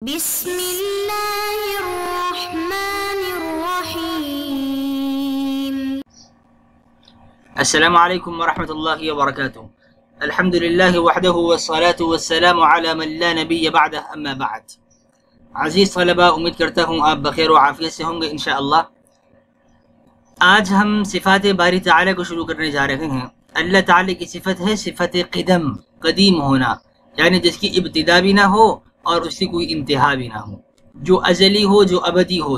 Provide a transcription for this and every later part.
بسم الله الرحمن الرحيم. السلام عليكم ورحمة الله وبركاته. الحمد لله وحده والصلاة والسلام على من لا نبي بعده أما بعد. عزیز طلبہ، امید کرتا ہوں آپ بخیر و عافیت سے ہوں گے انشاءاللہ۔ آج ہم صفات باری تعالیٰ کو شروع کرنے جا رہے ہیں۔ اللہ تعالیٰ کی صفت ہے صفت قدیم ہونا، یعنی جس کی ابتدا بھی نہ ہو اور اس کی کوئی انتہا بھی نہ ہو، جو ازلی ہو جو ابدی ہو،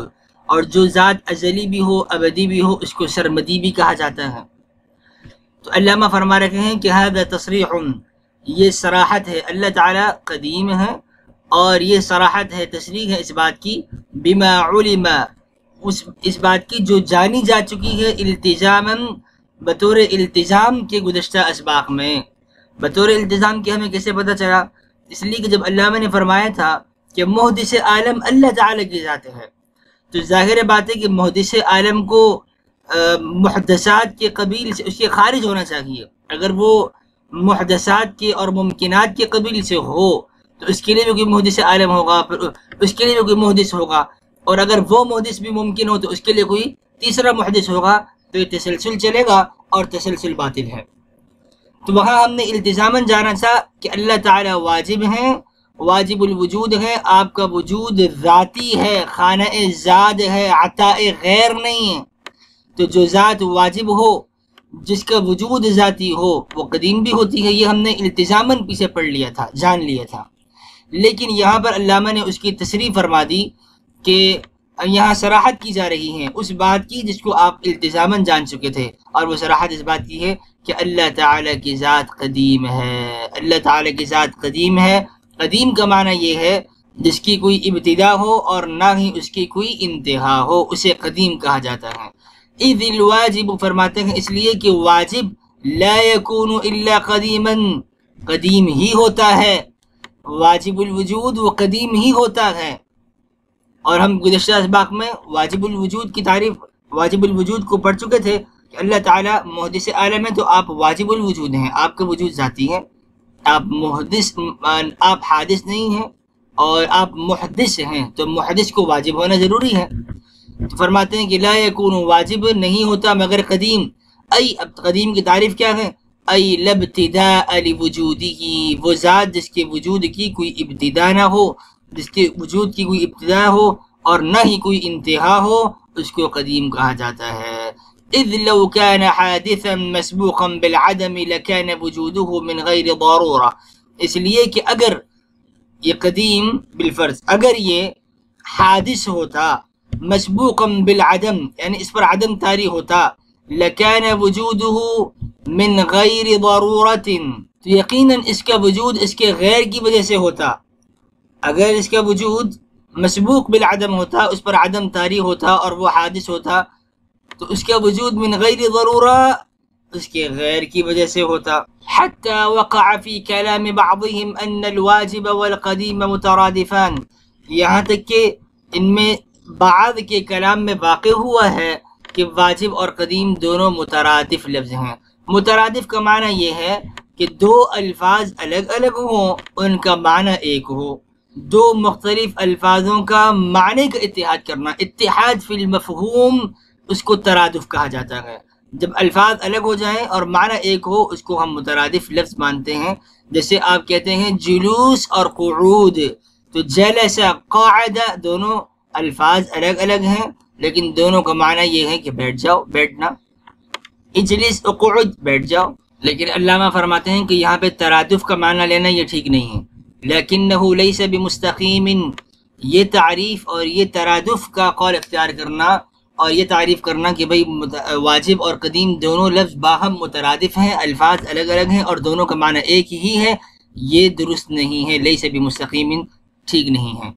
اور جو ذات ازلی بھی ہو ابدی بھی ہو اس کو سرمدی بھی کہا جاتا ہے۔ تو علامہ فرما رہے ہیں کہ هذا تصریح، یہ صراحت ہے، اللہ تعالیٰ قدیم ہے اور یہ صراحت ہے، تصریح ہے اس بات کی، بما علم، اس بات کی جو جانی جا چکی ہے، التزاما، بطور التزام کے گزشتہ اسباق میں۔ بطور التزام کے ہمیں کیسے پتہ چلا؟ اس لیے کہ جب علامہ نے فرمایا تھا کہ محدث عالم اللہ تعالیٰ کی ذات ہے، تو ظاہر بات ہے کہ محدث عالم کو محدثات کے قبیل سے اس کے خارج ہونا چاہیے۔ اگر وہ محدثات کے اور ممکنات کے قبیل سے ہو تو اس کے لیے بھی کوئی محدث عالم ہوگا، پھر اس کے لیے بھی کوئی محدث ہوگا، اور اگر وہ محدث بھی ممکن ہو تو اس کے لیے کوئی تیسرا محدث ہوگا، تو یہ تسلسل چلے گا اور تسلسل باطل ہے۔ تو وہاں ہم نے التزاماً جانا تھا کہ اللہ تعالیٰ واجب ہیں، واجب الوجود ہے، آپ کا وجود ذاتی ہے، خانہ ذات ہے، عطاء غیر نہیں ہے۔ تو جو ذات واجب ہو، جس کا وجود ذاتی ہو، وہ قدیم بھی ہوتی ہے، یہ ہم نے التزاماً پیچھے پڑھ لیا تھا، جان لیا تھا۔ لیکن یہاں پر علامہ نے اس کی تصریح فرما دی کہ یہاں صراحت کی جا رہی ہے اس بات کی جس کو آپ التزاماً جان چکے تھے، اور وہ صراحت اس بات کی ہے کہ اللہ تعالیٰ کی ذات قدیم ہے۔ اللہ تعالیٰ کی ذات قدیم ہے۔ قدیم کا معنی یہ ہے جس کی کوئی ابتدا ہو اور نہ ہی اس کی کوئی انتہا ہو، اسے قدیم کہا جاتا ہے۔ اذ الواجب، فرماتے ہیں اس لیے کہ واجب لا یکون الا قدیما، قدیم ہی ہوتا ہے، واجب الوجود وہ قدیم ہی ہوتا ہے۔ اور ہم گزشتہ اسباق میں واجب الوجود کی تعریف، واجب الوجود کو پڑھ چکے تھے کہ اللہ تعالیٰ محدث عالم ہے، تو آپ واجب الوجود ہیں، آپ کا وجود ذاتی ہے، آپ محدث، آپ حادث نہیں ہیں، اور آپ محدث ہیں، تو محدث کو واجب ہونا ضروری ہے۔ تو فرماتے ہیں کہ لا یکون، واجب نہیں ہوتا مگر قدیم، ای، اب قدیم کی تعریف کیا ہے؟ ای لا ابتداء لوجودہ، وہ ذات جس کے وجود کی کوئی ابتدا نہ ہو، جس کے وجود کی کوئی ابتدا ہو اور نہ ہی کوئی انتہا ہو، اس کو قدیم کہا جاتا ہے۔ اذ لو كان حادثا مسبوقا بالعدم لكان وجوده من غیر ضرورہ، اس لیے کہ اگر یہ قدیم بالفرض، اگر یہ حادث ہوتا مسبوقا بالعدم، یعنی اس پر عدم طاری ہوتا، لكان وجوده من غیر ضرورت، تو یقیناً اس کا وجود اس کے غیر کی وجہ سے ہوتا۔ اگر اس کا وجود مسبوق بالعدم ہوتا، اس پر عدم طاری ہوتا اور وہ حادث ہوتا، تو اس کا وجود من غیر ضرورہ، اس کے غیر کی وجہ سے ہوتا۔ حتی وقع فی کلام بعضهم ان الواجب والقدیم مترادفان، یہاں تک کہ ان میں بعض کے کلام میں واقع ہوا ہے کہ واجب اور قدیم دونوں مترادف لفظ ہیں۔ مترادف کا معنی یہ ہے کہ دو الفاظ الگ الگ ہوں، ان کا معنی ایک ہو، دو مختلف الفاظوں کا معنی کا اتحاد کرنا، اتحاد فی المفہوم، اس کو ترادف کہا جاتا ہے۔ جب الفاظ الگ ہو جائیں اور معنی ایک ہو، اس کو ہم مترادف لفظ مانتے ہیں۔ جیسے آپ کہتے ہیں جلوس اور قعود، تو جلس، قاعد، دونوں الفاظ الگ الگ ہیں لیکن دونوں کا معنی یہ ہے کہ بیٹھ جاؤ، بیٹھنا، اجلس، اقعد، بیٹھ جاؤ۔ لیکن علامہ فرماتے ہیں کہ یہاں پہ ترادف کا معنی لینا یہ ٹھیک نہیں ہے۔ لیکنہ لیس بمستقیم، یہ تعریف اور یہ ترادف کا قول اختیار کرنا اور یہ تعریف کرنا کہ بھئی واجب اور قدیم دونوں لفظ باہم مترادف ہیں، الفاظ الگ الگ ہیں اور دونوں کا معنی ایک ہی ہے، یہ درست نہیں ہے، لیس بمستقیم، ٹھیک نہیں ہے۔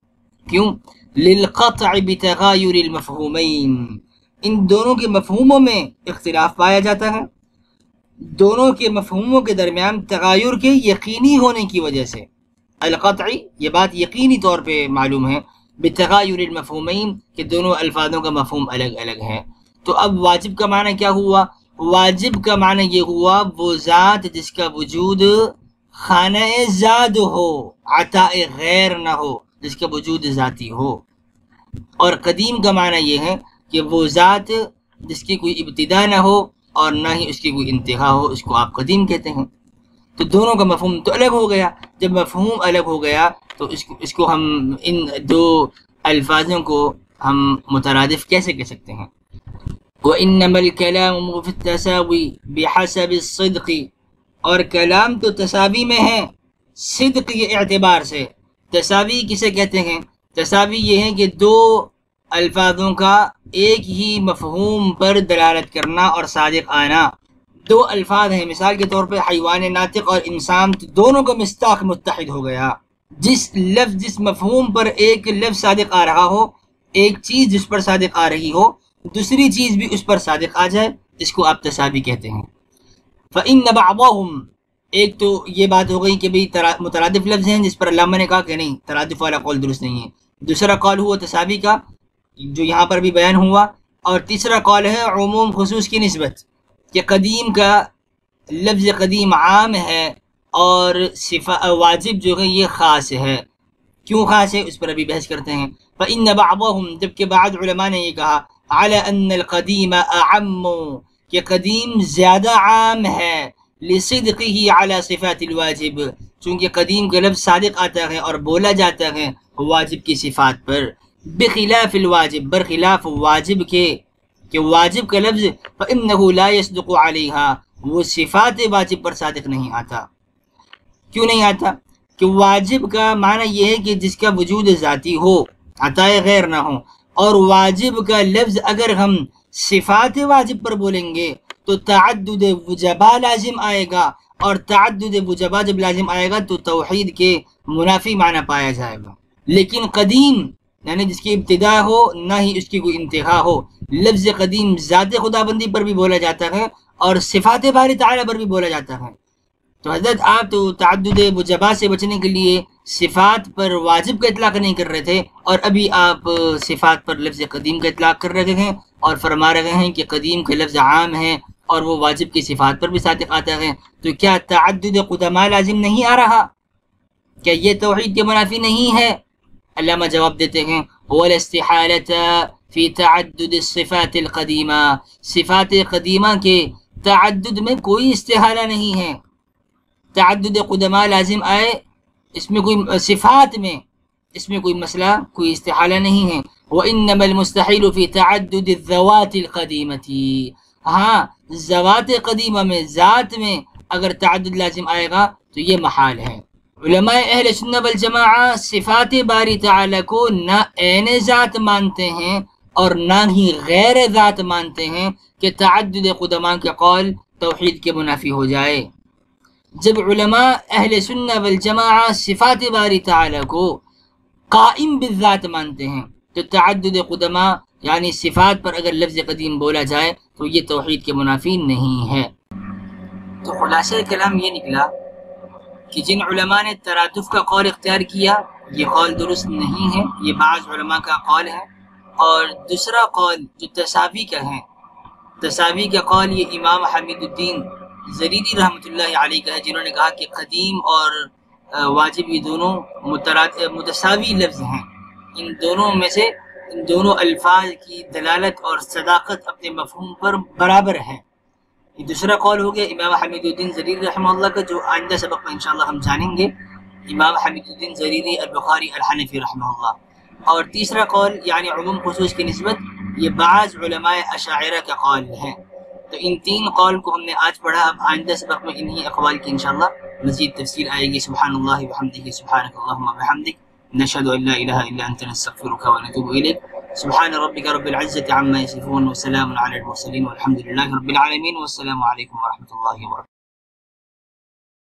کیوں؟ للقطع بتغایر المفہومین، ان دونوں کے مفہوموں میں اختلاف پایا جاتا ہے، دونوں کے مفہوموں کے درمیان تغایر کے یقینی ہونے کی وجہ سے۔ القطعی، یہ بات یقینی طور پہ معلوم ہے، بتغایر المفہومین، کہ دونوں الفاظوں کا مفہوم الگ الگ ہے۔ تو اب واجب کا معنی کیا ہوا؟ واجب کا معنی یہ ہوا وہ ذات جس کا وجود خانہ ذات ہو، عطاء غیر نہ ہو، جس کا وجود ذاتی ہو. اور قدیم کا معنی یہ ہے کہ وہ ذات جس کی کوئی ابتدا نہ ہو اور نہ ہی اس کی کوئی انتہا ہو، اس کو آپ قدیم کہتے ہیں. تو دونوں کا مفہوم تو الگ ہو گیا. جب مفہوم الگ ہو گیا تو اس کو ہم ان دو الفاظوں کو ہم مترادف کیسے کہہ سکتے ہیں؟ وَإِنَّمَا الْكَلَامُ فِي التَّسَاوِي بِحَسَبِ الصِّدْقِ، اور کلام تو تساوی میں ہے صدق کے اعتبار سے. تساوی کسے کہتے ہیں؟ تساوی یہ ہے کہ دو الفاظوں کا ایک ہی مفہوم پر دلالت کرنا اور صادق آنا. دو الفاظ ہیں، مثال کے طور پہ حیوان ناطق اور انسان، دونوں کا مصداق متحد ہو گیا. جس مفہوم پر ایک لفظ صادق آ رہا ہو، ایک چیز جس پر صادق آ رہی ہو، دوسری چیز بھی اس پر صادق آ جائے، اس کو آپ تساوی کہتے ہیں. فَإِنَّ بَعْضَهُمْ، ایک تو یہ بات ہو گئی کہ بھئی مترادف لفظ ہیں، جس پر علامہ نے کہا کہ نہیں، ترادف والا قول درست نہیں ہے. دوسرا قول ہوا تساوی کا جو یہاں پر بھی بیان ہوا، اور تیسرا قول ہے عموم خصوص کی نسبت، کہ قدیم کا لفظ قدیم عام ہے اور واجب جو ہے یہ خاص ہے. کیوں خاص ہے اس پر ابھی بحث کرتے ہیں. فَإِنَّ بَعْضَهُمْ، جبکہ بعض علماء نے یہ کہا، عَلَى أَنَّ الْقَدِيمَ أَعَمُّ، کہ قدیم زیادہ عام ہے، لِصِدْقِهِ عَلَى صِفَاتِ الْوَاجِب، چونکہ قدیم کا لفظ صادق آتا ہے اور بولا جاتا ہے واجب کی صفات پر، بخلاف الواجب، برخلاف واجب کے، کہ واجب کا لفظ فَإِنَّهُ لَا يَصْدُقُ عَلَيْهَا، وہ صفات واجب پر صادق نہیں آتا. کیوں نہیں آتا؟ کہ واجب کا معنی یہ ہے کہ جس کا وجود ذاتی ہو، عطائے غیر نہ ہو. اور واجب کا لفظ اگر ہم صفات واجب پر بولیں گے تو تعدد وجبہ لازم آئے گا، اور تعدد وجبہ جب لازم آئے گا تو توحید کے منافی معنی پایا جائے گا. لیکن قدیم یعنی جس کی ابتدا ہو نہ ہی اس کی کوئی انتہا ہو، لفظ قدیم ذات خدا بندی پر بھی بولا جاتا ہے اور صفات باری تعالیٰ پر بھی بولا جاتا ہے. تو حضرت آپ تو تعدد وجبہ سے بچنے کے لیے صفات پر واجب کا اطلاق نہیں کر رہے تھے، اور ابھی آپ صفات پر لفظ قدیم کا اطلاق کر رہے ہیں اور فرما رہے ہیں کہ قدیم کا لفظ عام ہے اور وہ واجب کی صفات پر بھی صادق آتا ہے. تو کیا تعدد قدماء لازم نہیں آ رہا؟ کیا یہ توحید کے منافی نہیں ہے؟ علامہ جواب دیتے ہیں، وَلَا اسْتِحَالَةَ فِي تَعَدُّدِ الصِّفَاتِ الْقَدِيمَةِ، صفات قدیمہ کے تعدد میں کوئی استحالہ نہیں ہے. تعدد قدماء لازم آئے اس میں کوئی صفات میں اس میں کوئی مسئلہ، کوئی استحالہ نہیں ہے. وَإِنَّمَا الْمُسْتَحِيلُ فِي تَعَدُّدِ الذَّوَاتِ الْقَدِيمَةِ، ہاں ذوات قدیمہ میں، ذات میں اگر تعدد لازم آئے گا تو یہ محال ہے. علماء اہل سنہ والجماعہ صفات باری تعالیٰ کو نہ عین ذات مانتے ہیں اور نہ ہی غیر ذات مانتے ہیں کہ تعدد قدماء کے قول توحید کے منافی ہو جائے. جب علماء اہل سنہ والجماعہ صفات باری تعالیٰ کو قائم بالذات مانتے ہیں تو تعدد قدماء یعنی صفات پر اگر لفظ قدیم بولا جائے تو یہ توحید کے منافی نہیں ہے. تو خلاصہ کلام یہ نکلا کہ جن علماء نے ترادف کا قول اختیار کیا یہ قول درست نہیں ہے، یہ بعض علماء کا قول ہے. اور دوسرا قول جو تساوی کا ہے، تساوی کا قول یہ امام حمید الدین زریری رحمۃ اللہ علیہ کا ہے، جنہوں نے کہا کہ قدیم اور واجب یہ دونوں متساوی لفظ ہیں. ان دونوں میں سے ان دونوں الفاظ کی دلالت اور صداقت اپنے مفہوم پر برابر ہے. یہ دوسرا قول ہو گیا امام حمید الدین زریری رحمہ اللہ کا، جو آئندہ سبق میں انشاءاللہ ہم جانیں گے، امام حمید الدین زریری البخاری الحنفی رحمہ اللہ. اور تیسرا قول یعنی عموم خصوص کی نسبت، یہ بعض علماء اشاعرہ کا قول ہے. تو ان تین قول کو ہم نے آج پڑھا، اب آئندہ سبق میں انہی اقوال کی انشاءاللہ مزید تفصیل آئے گی. سبحان اللہ وبحمدہ، سبحانک اللہم وبحمدک، نشہد ان لا الہ الا انت نستغفرک ونتوب الیک. سبحان ربک رب العزة عما یصفون وسلام علی المرسلین والحمد للہ رب العالمین، والسلام علیکم ورحمۃ اللہ وبرکاتہ.